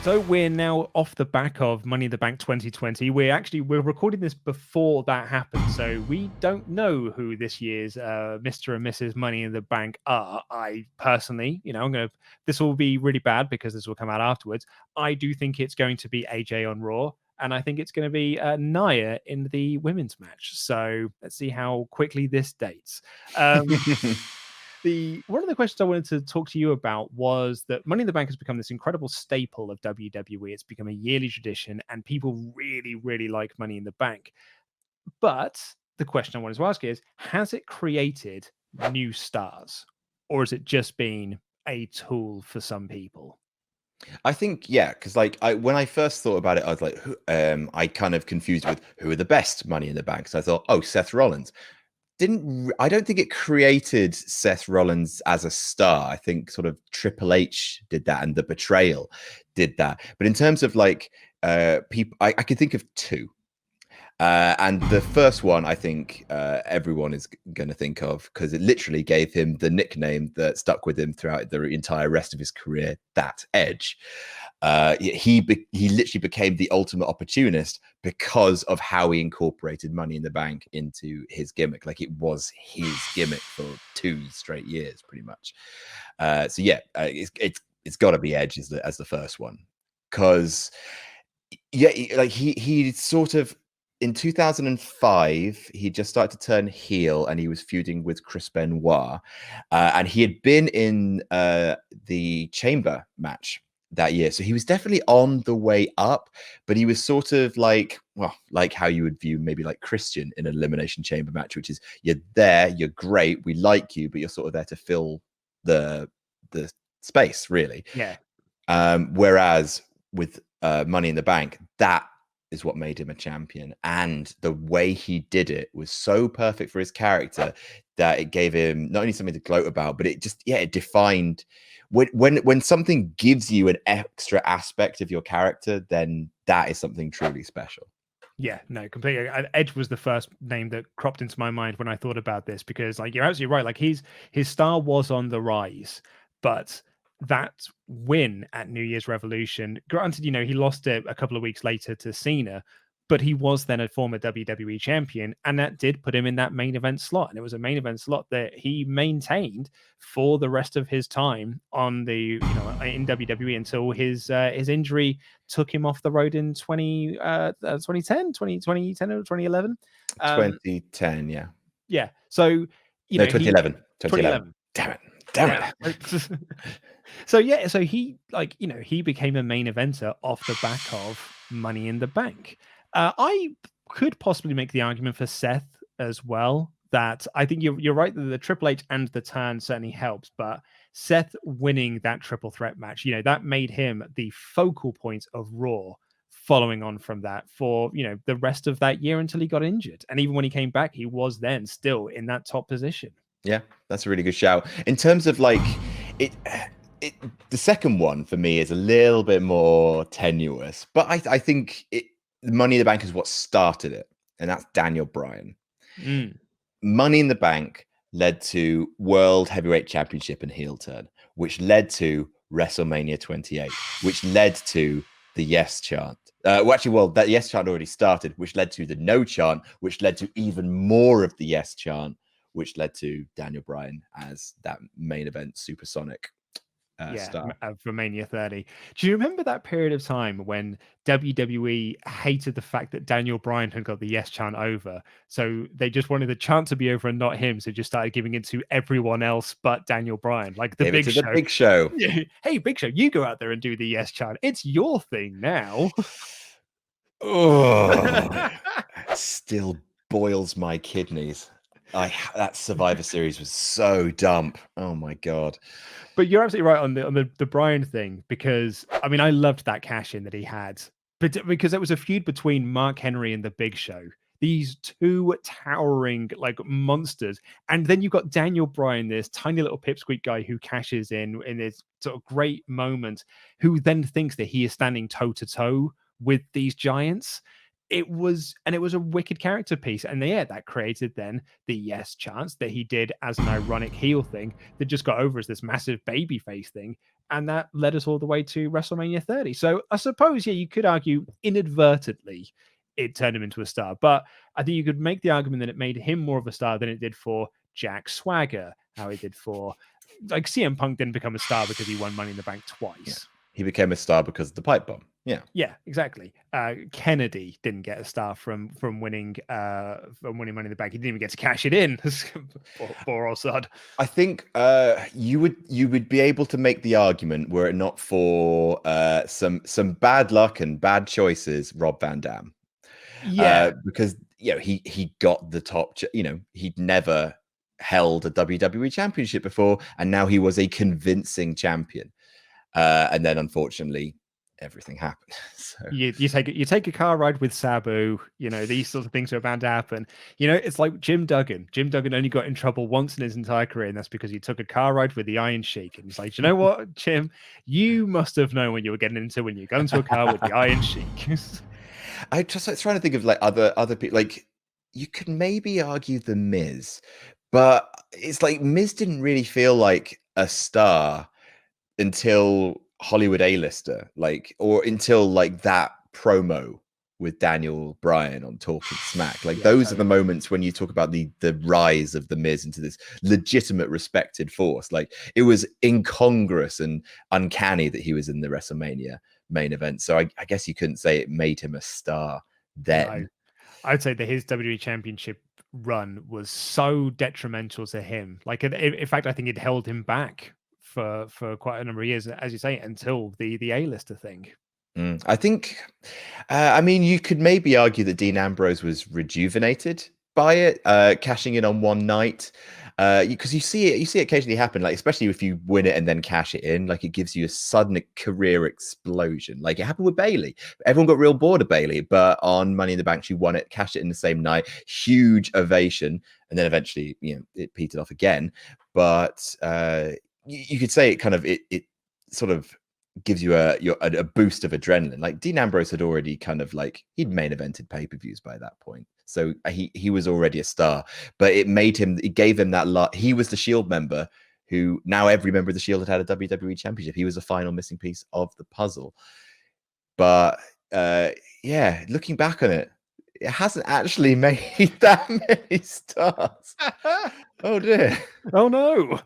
So we're now off the back of Money in the Bank 2020. We're recording this before that happened, so we don't know who this year's Mr. and Mrs. Money in the Bank are. I personally, this will be really bad because this will come out afterwards. I do think it's going to be AJ on Raw, and I think it's going to be Nia in the women's match. So let's see how quickly this dates. One of the questions I wanted to talk to you about was that Money in the Bank has become this incredible staple of WWE. It's become a yearly tradition, and people really, really like Money in the Bank. But the question I wanted to ask is, has it created new stars, or has it just been a tool for some people? I think, yeah, because when I first thought about it, I was like, I kind of confused with who are the best Money in the Bank. So I thought, oh, Seth Rollins. I don't think it created Seth Rollins as a star. I think sort of Triple H did that, and the Betrayal did that. But in terms of people, I could think of two. And the first one, I think everyone is going to think of, because it literally gave him the nickname that stuck with him throughout the entire rest of his career, that Edge. He literally became the ultimate opportunist because of how he incorporated Money in the Bank into his gimmick. Like, it was his gimmick for 2 straight years, pretty much. It's got to be Edge as the first one, because he sort of, in 2005, he just started to turn heel, and he was feuding with Chris Benoit, and he had been in the Chamber match that year, so he was definitely on the way up. But he was sort of like how you would view maybe like Christian in an Elimination Chamber match, which is, you're there, you're great, we like you, but you're sort of there to fill the space, really. Yeah. Whereas with Money in the Bank, that is what made him a champion, and the way he did it was so perfect for his character that it gave him not only something to gloat about, but it defined when something gives you an extra aspect of your character, then that is something truly special. Yeah, no, completely. Edge was the first name that cropped into my mind when I thought about this, because you're absolutely right. Like, his star was on the rise, but that win at New Year's Revolution, granted, he lost it a couple of weeks later to Cena, but he was then a former WWE champion, and that did put him in that main event slot. And it was a main event slot that he maintained for the rest of his time on the, in WWE, until his injury took him off the road in 2010 or 2011. 2010, yeah. Yeah. So, 2011. 2011. Damn it. So he became a main eventer off the back of Money in the Bank. I could possibly make the argument for Seth as well, that I think you're right that the Triple H and the turn certainly helps, but Seth winning that triple threat match, that made him the focal point of Raw, following on from that for the rest of that year until he got injured. And even when he came back, he was then still in that top position. Yeah, that's a really good shout. In terms of the second one for me is a little bit more tenuous, but I think Money in the Bank is what started it, and that's Daniel Bryan. Money in the Bank led to World Heavyweight Championship and heel turn, which led to WrestleMania 28, which led to the yes chant. That yes chant already started, which led to the no chant, which led to even more of the yes chant, which led to Daniel Bryan as that main event supersonic star. For Mania 30. Do you remember that period of time when WWE hated the fact that Daniel Bryan had got the yes chant over? So they just wanted the chant to be over and not him, so just started giving it to everyone else but Daniel Bryan, like the Big Show. The Big Show. Hey, Big Show, you go out there and do the yes chant. It's your thing now. Oh, still boils my kidneys. That Survivor Series was so dumb. Oh my god! But you're absolutely right on the Bryan thing, because I loved that cash in that he had, but because it was a feud between Mark Henry and the Big Show, these two towering monsters, and then you've got Daniel Bryan, this tiny little pipsqueak guy who cashes in this sort of great moment, who then thinks that he is standing toe to toe with these giants. It was a wicked character piece, and that created then the yes chance that he did as an ironic heel thing that just got over as this massive babyface thing, and that led us all the way to WrestleMania 30. So I suppose, yeah, you could argue inadvertently it turned him into a star, but I think you could make the argument that it made him more of a star than it did for Jack Swagger, how it did for, like, CM Punk didn't become a star because he won Money in the Bank twice. Yeah. He became a star because of the pipe bomb. Yeah, exactly. Kennedy didn't get a star from winning Money in the Bank. He didn't even get to cash it in. poor old sod. I think you would be able to make the argument, were it not for some bad luck and bad choices, Rob Van Dam. Yeah, because he got the top. He'd never held a WWE championship before, and now he was a convincing champion. And then, unfortunately, everything happened. So you take a car ride with Sabu. These sorts of things are bound to happen. It's like Jim Duggan. Jim Duggan only got in trouble once in his entire career, and that's because he took a car ride with the Iron Sheik. And he's like, you know what, Jim, you must have known what you were getting into when you got into a car with the Iron Sheik. I just like trying to think of like other people. Like, you could maybe argue the Miz, but it's like Miz didn't really feel like a star until Hollywood A-lister, or until like that promo with Daniel Bryan on Talking Smack. Like, those are the moments when you talk about the rise of the Miz into this legitimate respected force. Like, it was incongruous and uncanny that he was in the WrestleMania main event. So I guess you couldn't say it made him a star then. I'd say that his WWE Championship run was so detrimental to him. Like, in fact, I think it held him back for quite a number of years, as you say, until the A-lister thing. I think, I mean, you could maybe argue that Dean Ambrose was rejuvenated by it, cashing in on one night, because you see it occasionally happen, like, especially if you win it and then cash it in, like, it gives you a sudden career explosion. Like, it happened with Bayley. Everyone got real bored of Bayley, but on Money in the Bank, she won it, cashed it in the same night, huge ovation, and then eventually, it petered off again. But you could say it kind of it sort of gives you a boost of adrenaline. Like, Dean Ambrose had already kind of like, he'd main evented pay-per-views by that point, so he was already a star. But it gave him that lot. He was the Shield member who, now every member of the Shield had a WWE championship. He was the final missing piece of the puzzle. But looking back on it, it hasn't actually made that many stars. Oh dear. Oh no.